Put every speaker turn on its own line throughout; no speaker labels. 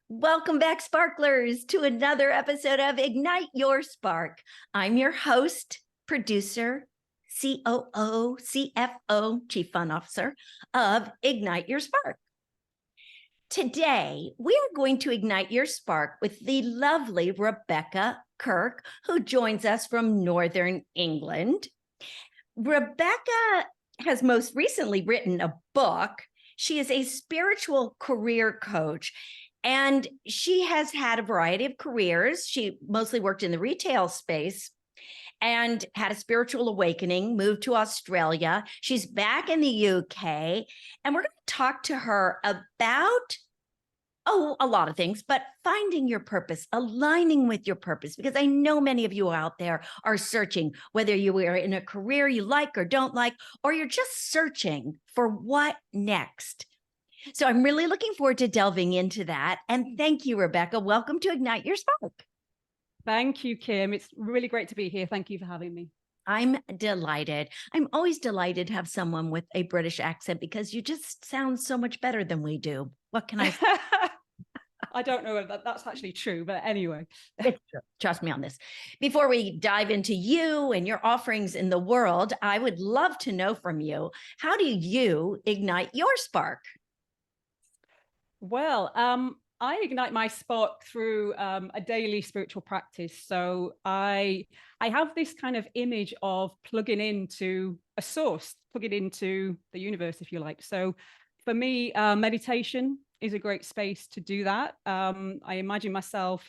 Welcome back, sparklers, to another episode of Ignite Your Spark. I'm your host, producer, COO, CFO, Chief Fun Officer of Ignite Your Spark. Today, we are going to ignite your spark with the lovely Rebecca Kirk, who joins us from Northern England. Rebecca has most recently written a book. She is a spiritual career coach, and she has had a variety of careers. She mostly worked in the retail space and had a spiritual awakening, moved to Australia. She's back in the UK, and we're going to talk to her about a lot of things, but finding your purpose, aligning with your purpose, because I know many of you out there are searching, whether you are in a career you like or don't like, or you're just searching for what next. So I'm really looking forward to delving into that. And thank you, Rebecca. Welcome to Ignite Your Spark.
Thank you, Kim. It's really great to be here. Thank you for having me.
I'm delighted. I'm always delighted to have someone with a British accent because you just sound so much better than we do. What can I say?
I don't know if that's actually true, but anyway.
It's true. Trust me on this. Before we dive into you and your offerings in the world, I would love to know from you, how do you ignite your spark?
Well, I ignite my spark through a daily spiritual practice. So I have this kind of image of plugging into a source, plugging into the universe, if you like. So for me, meditation is a great space to do that. I imagine myself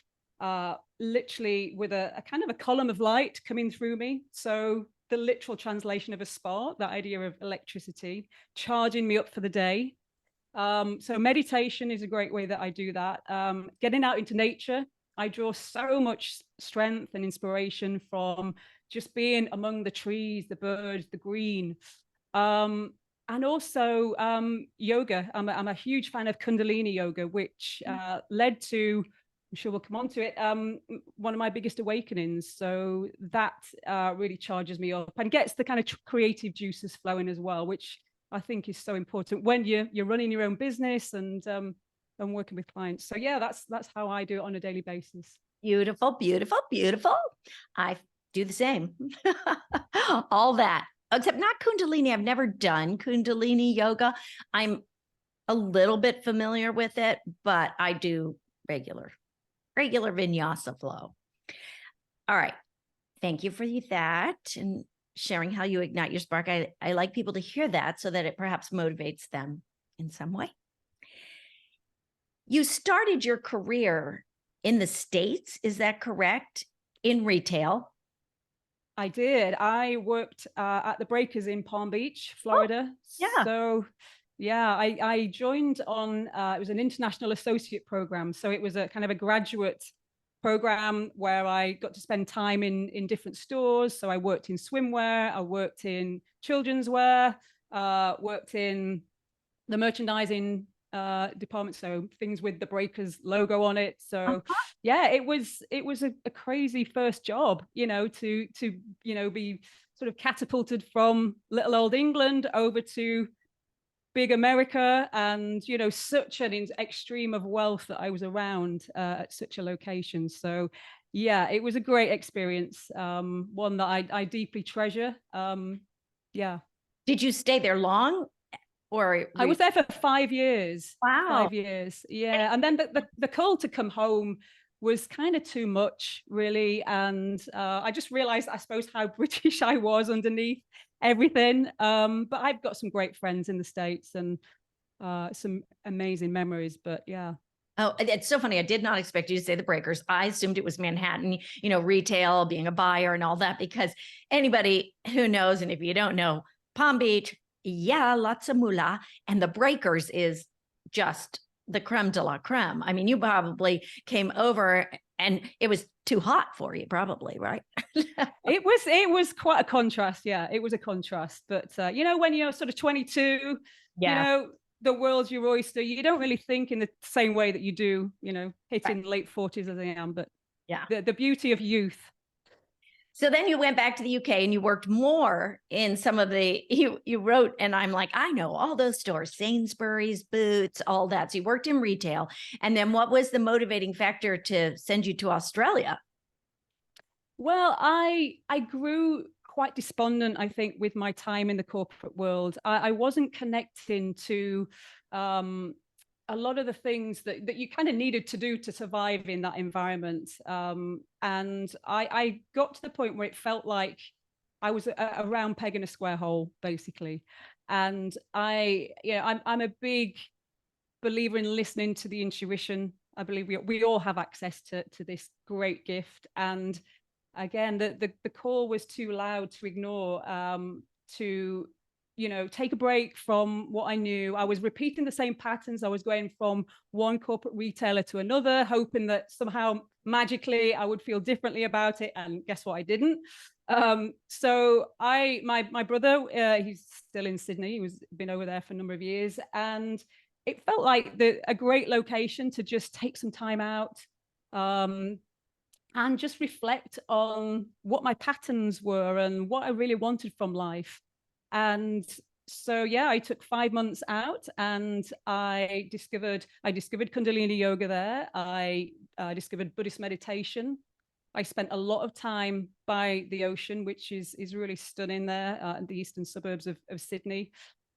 literally with a kind of a column of light coming through me. So the literal translation of a spark, that idea of electricity, charging me up for the day. So meditation is a great way that I do that. Getting out into nature, I draw so much strength and inspiration from just being among the trees, the birds, the green. And also yoga. I'm a huge fan of Kundalini yoga, which led to, I'm sure we'll come on to it, one of my biggest awakenings. So that really charges me up and gets the kind of creative juices flowing as well, which I think is so important when you're running your own business and working with clients. So yeah, that's how I do it on a daily basis.
Beautiful, beautiful, beautiful. I do the same. All that, except not Kundalini. I've never done Kundalini yoga. I'm a little bit familiar with it, but I do regular vinyasa flow. All right. Thank you for that and sharing how you ignite your spark. I like people to hear that so that it perhaps motivates them in some way. You started your career in the States, is that correct? In retail?
I did. I worked at the Breakers in Palm Beach, Florida.
Oh, yeah.
So yeah, I joined on, it was an international associate program. So it was a kind of a graduate program where I got to spend time in different stores. So I worked in swimwear, I worked in children's wear, worked in the merchandising department, so things with the Breakers logo on it. So yeah, it was a crazy first job, to be sort of catapulted from little old England over to big America, and such an extreme of wealth that I was around at such a location. So yeah, it was a great experience, one that I deeply treasure. Yeah.
Did you stay there long? Or
I was there for 5 years.
wow.
5 years, yeah. And then the call to come home was kind of too much, really. And I just realized, I suppose, how British I was underneath everything. But I've got some great friends in the States and some amazing memories. But yeah.
Oh, it's so funny. I did not expect you to say the Breakers. I assumed it was Manhattan, retail, being a buyer and all that, because anybody who knows, and if you don't know, Palm Beach, yeah, lots of moolah. And the Breakers is just the creme de la creme. I mean, you probably came over and it was too hot for you, probably, right?
It was quite a contrast. Yeah, it was a contrast. But, when you're sort of 22,
yeah.
the world's your oyster. You don't really think in the same way that you do, hitting late 40s as I am. But
yeah,
the beauty of youth.
So then you went back to the UK and you worked more in some of the, you wrote, and I'm like, I know all those stores, Sainsbury's, Boots, all that. So you worked in retail. And then what was the motivating factor to send you to Australia?
Well, I grew quite despondent, I think, with my time in the corporate world. I wasn't connecting to a lot of the things that you kind of needed to do to survive in that environment. And I got to the point where it felt like I was a round peg in a square hole, basically. And I'm a big believer in listening to the intuition. I believe we all have access to this great gift. And again, the call was too loud to ignore, to take a break from what I knew. I was repeating the same patterns. I was going from one corporate retailer to another, hoping that somehow magically I would feel differently about it. And guess what? I didn't. So my brother, he's still in Sydney. He been over there for a number of years, and it felt like a great location to just take some time out. And just reflect on what my patterns were and what I really wanted from life. And so, yeah, I took 5 months out, and I discovered Kundalini yoga there. I discovered Buddhist meditation. I spent a lot of time by the ocean, which is really stunning there in the eastern suburbs of Sydney.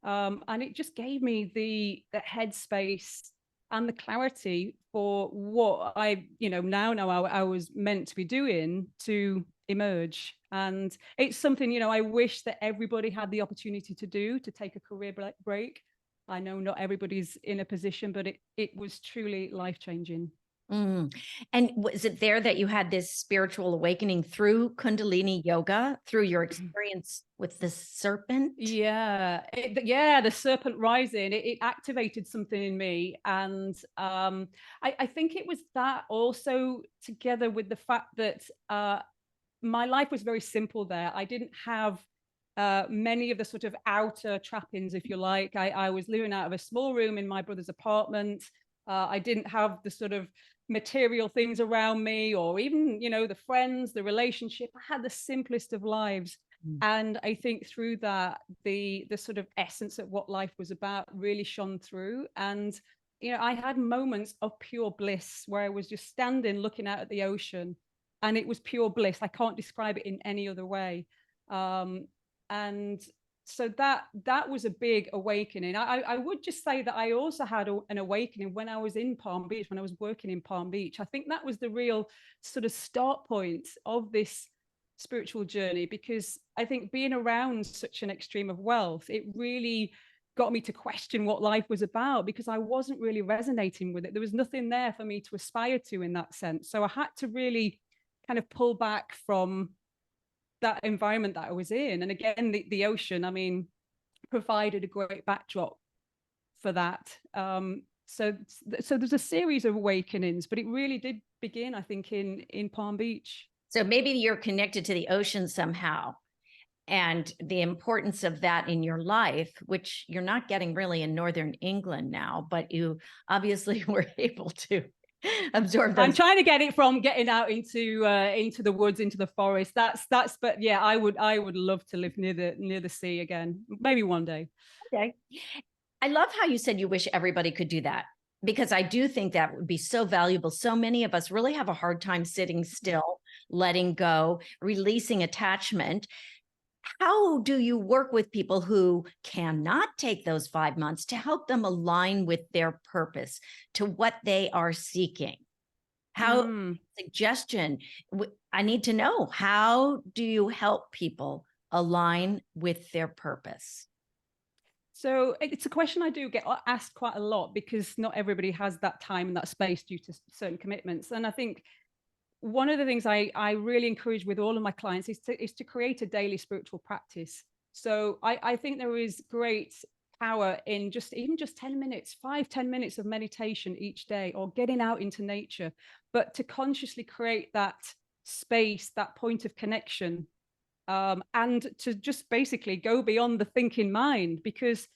And it just gave me the headspace and the clarity for what I, now know I was meant to be doing to emerge. And it's something, I wish that everybody had the opportunity to do, to take a career break. I know not everybody's in a position, but it was truly life-changing.
Mm. And was it there that you had this spiritual awakening through Kundalini yoga, through your experience with the serpent?
Yeah, the serpent rising, it activated something in me. And I think it was that also, together with the fact that my life was very simple there. I didn't have many of the sort of outer trappings, if you like. I was living out of a small room in my brother's apartment. I didn't have the sort of material things around me, or even, the friends, the relationship. I had the simplest of lives. And I think through that, the sort of essence of what life was about really shone through. And, I had moments of pure bliss where I was just standing looking out at the ocean, and it was pure bliss. I can't describe it in any other way. And so that was a big awakening. I would just say that I also had an awakening when I was in Palm Beach, when I was working in Palm Beach. I think that was the real sort of start point of this spiritual journey, because I think being around such an extreme of wealth, it really got me to question what life was about, because I wasn't really resonating with it. There was nothing there for me to aspire to in that sense. So I had to really kind of pull back from that environment that I was in. And again, the ocean, I mean, provided a great backdrop for that. So there's a series of awakenings, but it really did begin, I think, in Palm Beach.
So maybe you're connected to the ocean somehow, and the importance of that in your life, which you're not getting really in Northern England now, but you obviously were able to absorb those.
I'm trying to get it from getting out into the woods, into the forest. But yeah, I would love to live near the sea again, maybe one day.
Okay. I love how you said you wish everybody could do that, because I do think that would be so valuable. So many of us really have a hard time sitting still, letting go, releasing attachment. How do you work with people who cannot take those 5 months to help them align with their purpose, to what they are seeking? How suggestion, I need to know, how do you help people align with their purpose?
So it's a question I do get asked quite a lot, because not everybody has that time and that space due to certain commitments. And I think one of the things I really encourage with all of my clients is to create a daily spiritual practice. So I think there is great power in even just 10 minutes, 5-10 minutes of meditation each day, or getting out into nature, but to consciously create that space, that point of connection, and to just basically go beyond the thinking mind. Because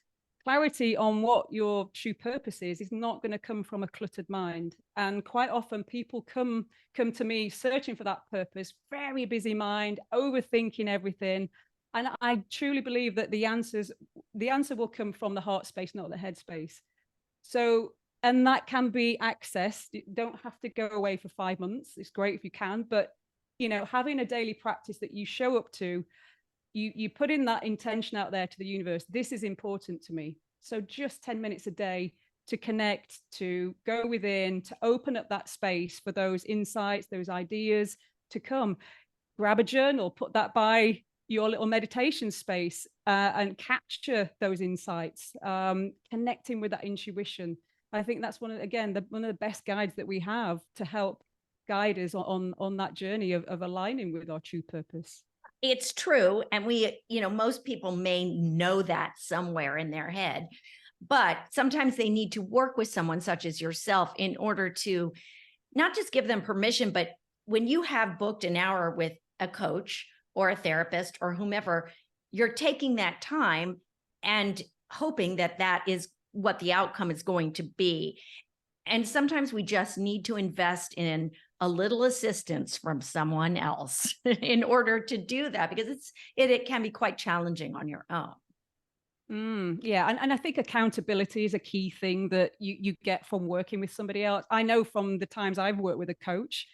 clarity on what your true purpose is not going to come from a cluttered mind. And quite often people come to me searching for that purpose, very busy mind, overthinking everything. And I truly believe that the answer will come from the heart space, not the head space. So, and that can be accessed. You don't have to go away for 5 months. It's great if you can, but having a daily practice that you show up to, you put in that intention out there to the universe. This is important to me. So just 10 minutes a day to connect, to go within, to open up that space for those insights, those ideas to come. Grab a journal, put that by your little meditation space, and capture those insights, connecting with that intuition. I think that's one of the best guides that we have to help guide us on that journey of aligning with our true purpose.
It's true. And most people may know that somewhere in their head, but sometimes they need to work with someone such as yourself in order to not just give them permission, but when you have booked an hour with a coach or a therapist or whomever, you're taking that time and hoping that that is what the outcome is going to be. And sometimes we just need to invest in a little assistance from someone else in order to do that, because it can be quite challenging on your own.
Yeah. And I think accountability is a key thing that you get from working with somebody else. I know from the times I've worked with a coach,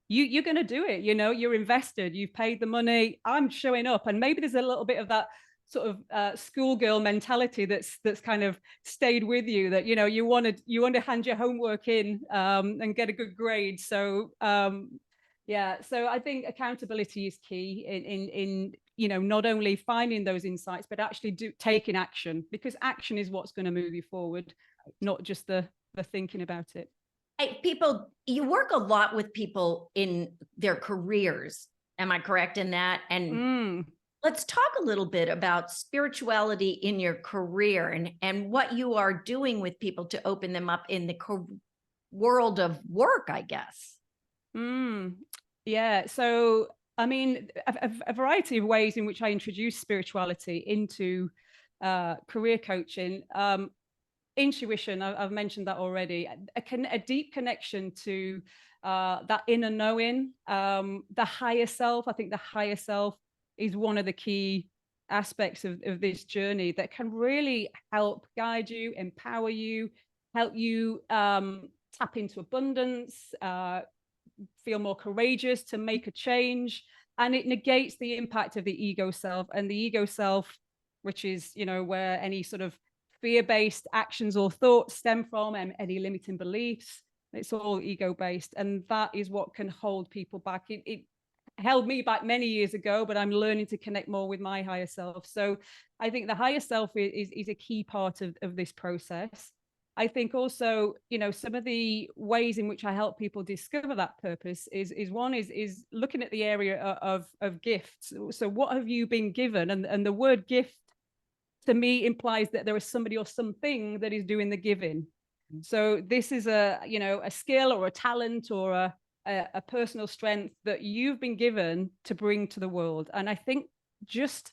you're going to do it. You're invested, you've paid the money, I'm showing up. And maybe there's a little bit of that sort of schoolgirl mentality that's kind of stayed with you, that you want to hand your homework in and get a good grade. So so I think accountability is key in not only finding those insights, but actually taking action, because action is what's going to move you forward, not just the thinking about it.
Hey, you work a lot with people in their careers. Am I correct in that? And let's talk a little bit about spirituality in your career and what you are doing with people to open them up in the world of work, I guess.
Yeah. So, I mean, a variety of ways in which I introduce spirituality into career coaching. Intuition, I've mentioned that already. A deep connection to that inner knowing, the higher self. I think the higher self is one of the key aspects of this journey that can really help guide you, empower you, help you tap into abundance, feel more courageous to make a change. And it negates the impact of the ego self. And the ego self, which is, where any sort of fear-based actions or thoughts stem from, and any limiting beliefs, it's all ego-based. And that is what can hold people back. It held me back many years ago, but I'm learning to connect more with my higher self. So I think the higher self is a key part of this process. I think also, some of the ways in which I help people discover that purpose is looking at the area of gifts. So what have you been given? And the word gift to me implies that there is somebody or something that is doing the giving. So this is a skill or a talent or a personal strength that you've been given to bring to the world. And I think just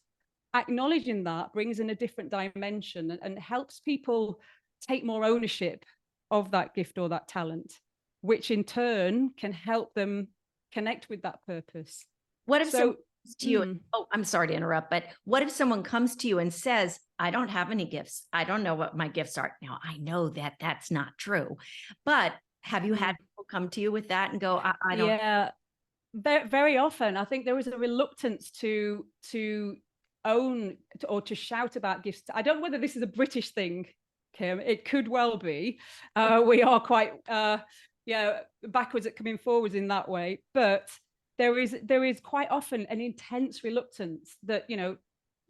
acknowledging that brings in a different dimension and helps people take more ownership of that gift or that talent, which in turn can help them connect with that purpose.
What if someone comes to you? Oh, I'm sorry to interrupt, but what if someone comes to you and says, I don't have any gifts, I don't know what my gifts are? Now, I know that that's not true, but have you had people come to you with that and go, I don't?
Yeah, very often. I think there is a reluctance to own or to shout about gifts. I don't know whether this is a British thing, Kim. It could well be. We are quite backwards at coming forwards in that way, but there is quite often an intense reluctance that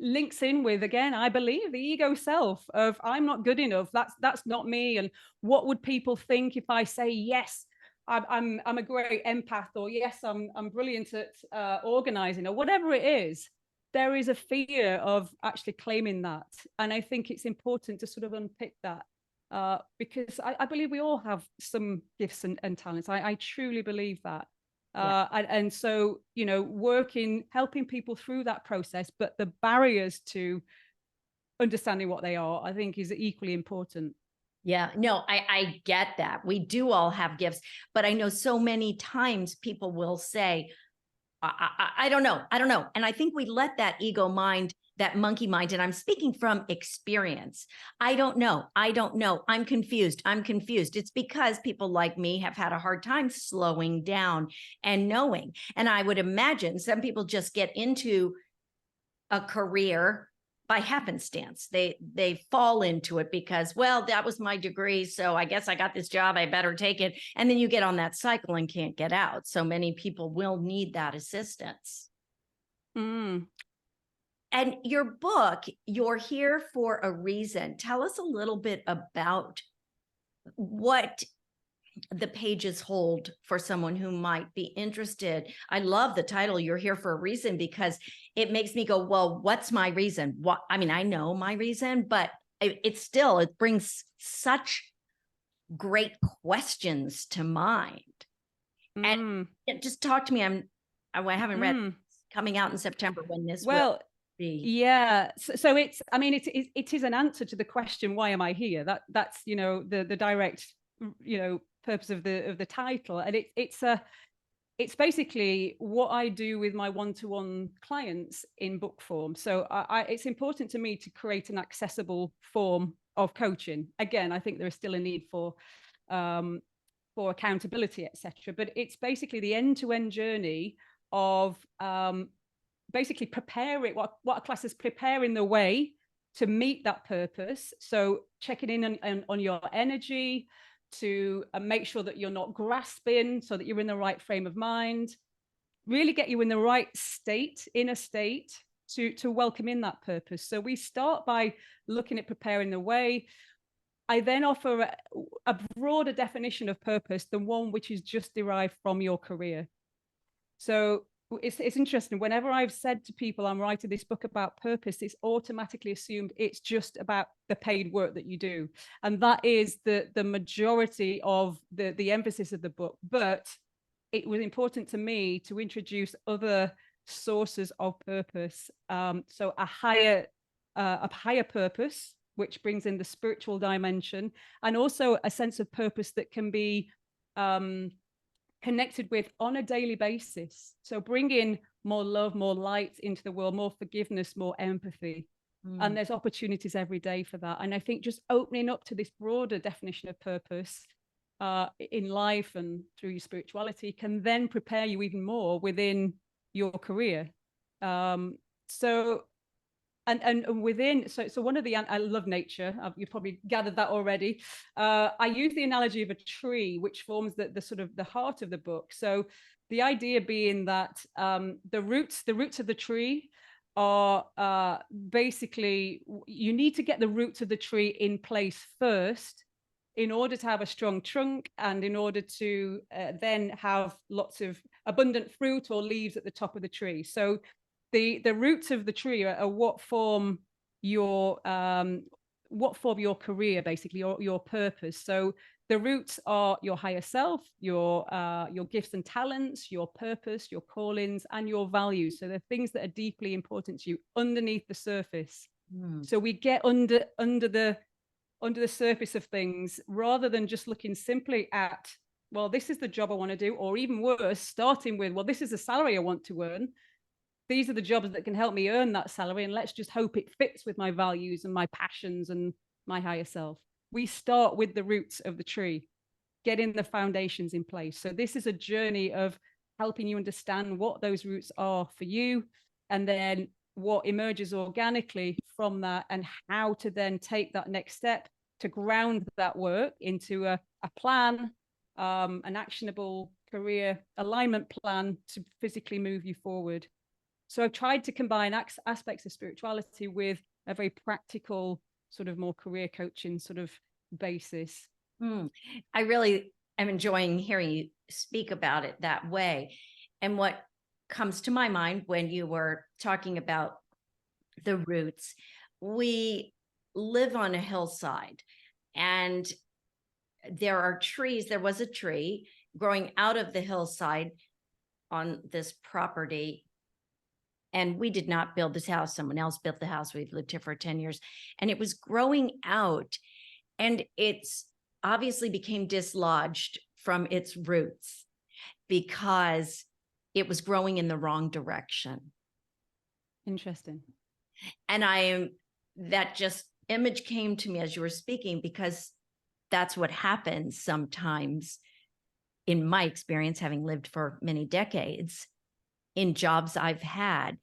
links in with, again, I believe, the ego self of I'm not good enough, that's not me, and what would people think if I say yes, I'm a great empath, or yes, I'm brilliant at organizing, or whatever it is. There is a fear of actually claiming that. And I think it's important to sort of unpick that because I believe we all have some gifts and talents. I truly believe that. And so, helping people through that process, but the barriers to understanding what they are, I think, is equally important.
Yeah, no, I get that. We do all have gifts, but I know so many times people will say, I don't know. I don't know. And I think we let that ego mind, that monkey mind, and I'm speaking from experience. I don't know. I don't know. I'm confused. I'm confused. It's because people like me have had a hard time slowing down and knowing. And I would imagine some people just get into a career by happenstance. They fall into it because, well, that was my degree, so I guess I got this job, I better take it. And then you get on that cycle and can't get out. So many people will need that assistance.
Mm.
And your book, You're Here for a Reason. Tell us a little bit about what the pages hold for someone who might be interested. I love the title, You're Here for a Reason, because it makes me go, well, what's my reason? What, I mean, I know my reason, but it brings such great questions to mind. And just talk to me. I haven't read coming out in September when this will be.
Yeah. So it's, I mean, it is an answer to the question, why am I here? That's, you know, the direct, you know, purpose of the title. And it's basically what I do with my one-to-one clients in book form. So it's important to me to create an accessible form of coaching. Again, I think there is still a need for accountability, etc. But it's basically the end-to-end journey of basically what a class is preparing the way to meet that purpose. So checking in on your energy, to make sure that you're not grasping, so that you're in the right frame of mind, really get you in the right state, inner state, to welcome in that purpose. So we start by looking at preparing the way. I then offer a broader definition of purpose than one which is just derived from your career. So it's interesting. Whenever I've said to people I'm writing this book about purpose, it's automatically assumed it's just about the paid work that you do. And that is the majority of the emphasis of the book. But it was important to me to introduce other sources of purpose. So a higher purpose, which brings in the spiritual dimension, and also a sense of purpose that can be connected with on a daily basis. So bring in more love, more light into the world, more forgiveness, more empathy. And there's opportunities every day for that. And I think just opening up to this broader definition of purpose in life and through your spirituality can then prepare you even more within your career. And within, so one of the, I love nature, you've probably gathered that already. I use the analogy of a tree, which forms the sort of the heart of the book. So the idea being that the roots of the tree are basically, you need to get the roots of the tree in place first in order to have a strong trunk, and in order to then have lots of abundant fruit or leaves at the top of the tree. So the roots of the tree are what form your career, basically, your purpose. So the roots are your higher self, your gifts and talents, your purpose, your callings, and your values. So they're things that are deeply important to you underneath the surface. So we get under the surface of things, rather than just looking simply at, well, this is the job I want to do, or even worse, starting with, well, this is the salary I want to earn. These are the jobs that can help me earn that salary, and let's just hope it fits with my values and my passions and my higher self. We start with the roots of the tree, getting the foundations in place. So this is a journey of helping you understand what those roots are for you, and then what emerges organically from that, and how to then take that next step to ground that work into a plan, an actionable career alignment plan to physically move you forward. So I've tried to combine aspects of spirituality with a very practical, sort of more career coaching sort of basis.
I really am enjoying hearing you speak about it that way. And what comes to my mind when you were talking about the roots, we live on a hillside, and there are trees. There was a tree growing out of the hillside on this property. And we did not build this house. Someone else built the house. We've lived here for 10 years. And it was growing out. And it's obviously became dislodged from its roots because it was growing in the wrong direction.
Interesting.
And that just image came to me as you were speaking, because that's what happens sometimes in my experience, having lived for many decades in jobs I've had.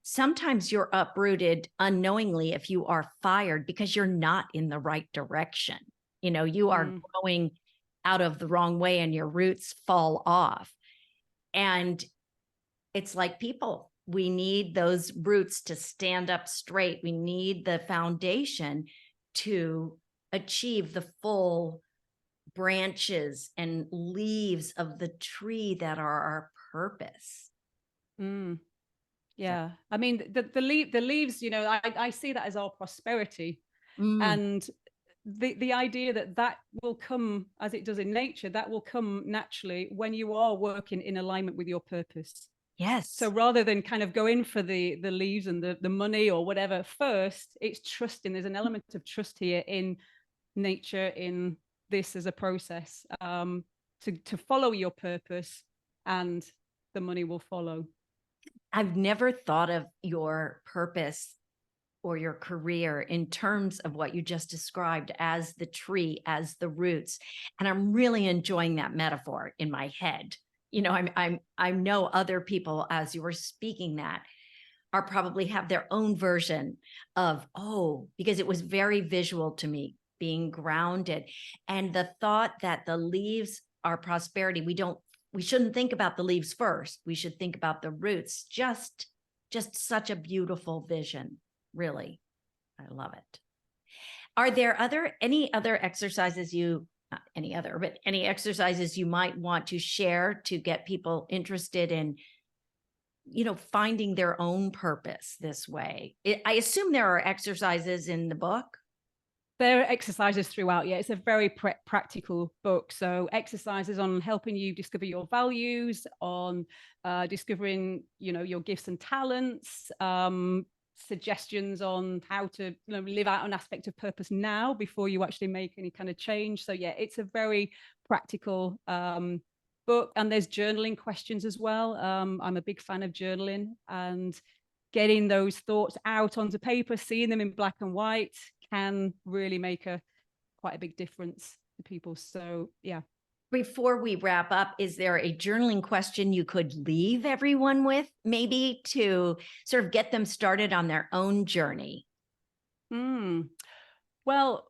Sometimes you're uprooted unknowingly if you are fired because you're not in the right direction. You are going out of the wrong way and your roots fall off. And it's like people, we need those roots to stand up straight. We need the foundation to achieve the full branches and leaves of the tree that are our purpose.
Yeah. I mean, the leaves, I see that as our prosperity. And the idea that will come, as it does in nature, that will come naturally when you are working in alignment with your purpose.
Yes.
So rather than kind of go in for the leaves and the money or whatever first, it's trusting. There's an element of trust here in nature, in this as a process, to follow your purpose, and the money will follow.
I've never thought of your purpose or your career in terms of what you just described as the tree, as the roots. And I'm really enjoying that metaphor in my head. I know other people, as you were speaking that, are probably have their own version of, because it was very visual to me, being grounded. And the thought that the leaves are prosperity, we shouldn't think about the leaves first. We should think about the roots. Just such a beautiful vision. Really. I love it. Are there any other exercises any exercises you might want to share to get people interested in, finding their own purpose this way? I assume there are exercises in the book.
There are exercises throughout. Yeah, it's a very practical book. So exercises on helping you discover your values, on discovering, your gifts and talents, suggestions on how to live out an aspect of purpose now before you actually make any kind of change. So yeah, it's a very practical book. And there's journaling questions as well. I'm a big fan of journaling, and getting those thoughts out onto paper, seeing them in black and white, can really make quite a big difference to people. So yeah.
Before we wrap up, is there a journaling question you could leave everyone with, maybe to sort of get them started on their own journey?
Well,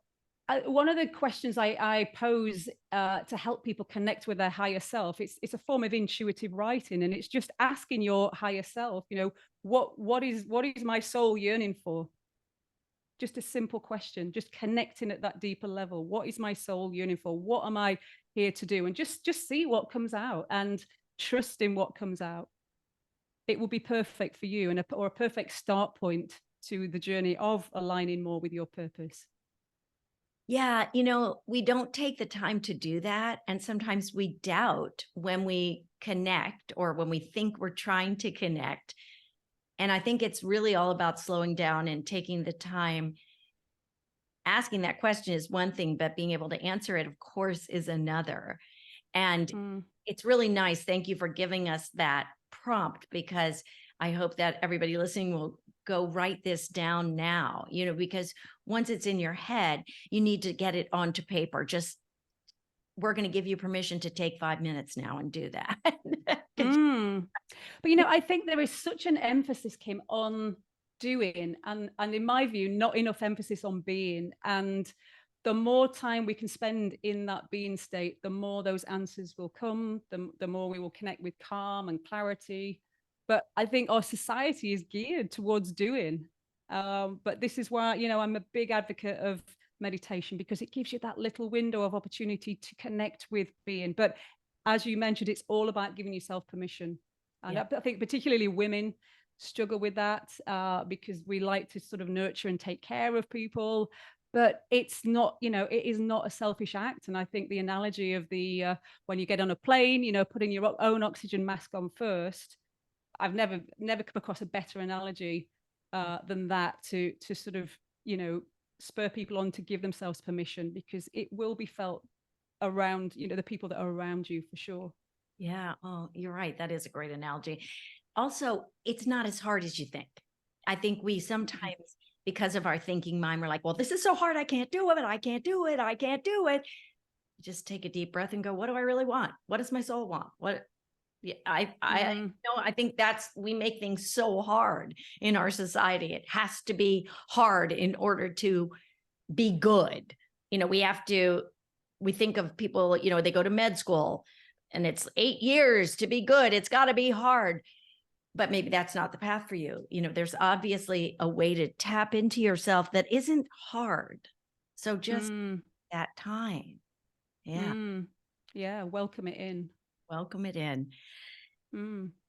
one of the questions I pose to help people connect with their higher self, it's a form of intuitive writing, and it's just asking your higher self, what is my soul yearning for? Just a simple question, just connecting at that deeper level. What is my soul yearning for? What am I here to do? And just see what comes out, and trust in what comes out. It will be perfect for you, or a perfect start point to the journey of aligning more with your purpose.
Yeah, we don't take the time to do that. And sometimes we doubt when we connect, or when we think we're trying to connect. And I think it's really all about slowing down and taking the time. Asking that question is one thing, but being able to answer it, of course, is another. And it's really nice. Thank you for giving us that prompt, because I hope that everybody listening will go write this down now, because once it's in your head, you need to get it onto paper. We're going to give you permission to take 5 minutes now and do that.
But, I think there is such an emphasis, Kim, on doing, and in my view, not enough emphasis on being. And the more time we can spend in that being state, the more those answers will come, the more we will connect with calm and clarity. But I think our society is geared towards doing. But this is why, I'm a big advocate of meditation, because it gives you that little window of opportunity to connect with being. But as you mentioned, it's all about giving yourself permission. And I think particularly women struggle with that because we like to sort of nurture and take care of people. But it's not, it is not a selfish act. And I think the analogy of when you get on a plane, putting your own oxygen mask on first, I've never come across a better analogy than that to sort of, you know, spur people on to give themselves permission, because it will be felt around, you know, the people that are around you for sure.
Yeah. Oh, you're right. That is a great analogy. Also, it's not as hard as you think. I think we sometimes, because of our thinking mind, we're like, well, this is so hard. I can't do it. I can't do it. I can't do it. Just take a deep breath and go, what do I really want? What does my soul want? What? Yeah, I think we make things so hard in our society. It has to be hard in order to be good. You know, we think of people, you know, they go to med school and it's 8 years to be good. It's got to be hard. But maybe that's not the path for you. You know, there's obviously a way to tap into yourself that isn't hard. So just that time. Yeah.
Yeah. Welcome it in.
Welcome it in.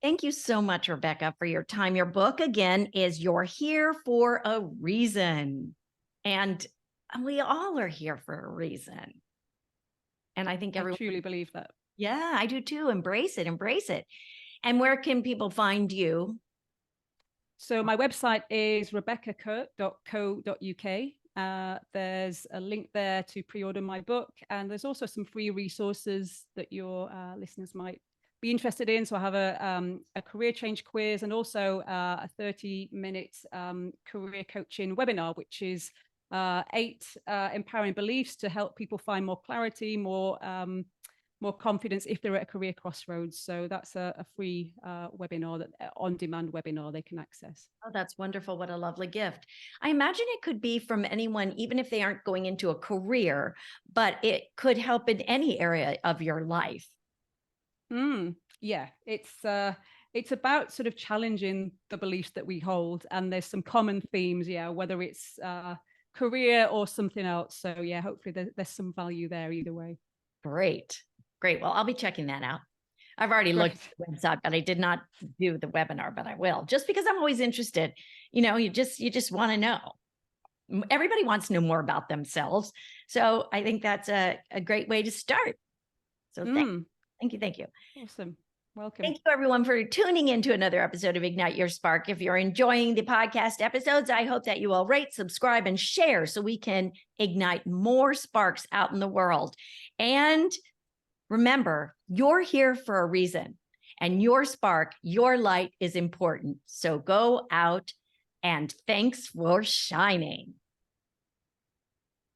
Thank you so much, Rebecca, for your time. Your book, again, is You're Here for a Reason. And we all are here for a reason. And I think everyone—
I truly believe that.
Yeah, I do too. Embrace it. Embrace it. And where can people find you?
So my website is rebeccakirk.co.uk. There's a link there to pre-order my book. And there's also some free resources that your listeners might be interested in. So I have a career change quiz and also a 30-minute career coaching webinar, which is 8 empowering beliefs to help people find more clarity, more confidence if they're at a career crossroads. So that's a free webinar, that on-demand webinar they can access.
Oh, that's wonderful. What a lovely gift. I imagine it could be from anyone, even if they aren't going into a career, but it could help in any area of your life.
Yeah, it's about sort of challenging the beliefs that we hold, and there's some common themes, yeah, whether it's career or something else. So yeah, hopefully there's some value there either way.
Great. Well, I'll be checking that out. I've already looked at the website, but I did not do the webinar, but I will, just because I'm always interested. You know, you just want to know. Everybody wants to know more about themselves. So I think that's a great way to start. So thank you.
Awesome. Welcome.
Thank you, everyone, for tuning in to another episode of Ignite Your Spark. If you're enjoying the podcast episodes, I hope that you will rate, subscribe, and share so we can ignite more sparks out in the world. And remember, you're here for a reason, and your spark, your light is important. So go out and thanks for shining.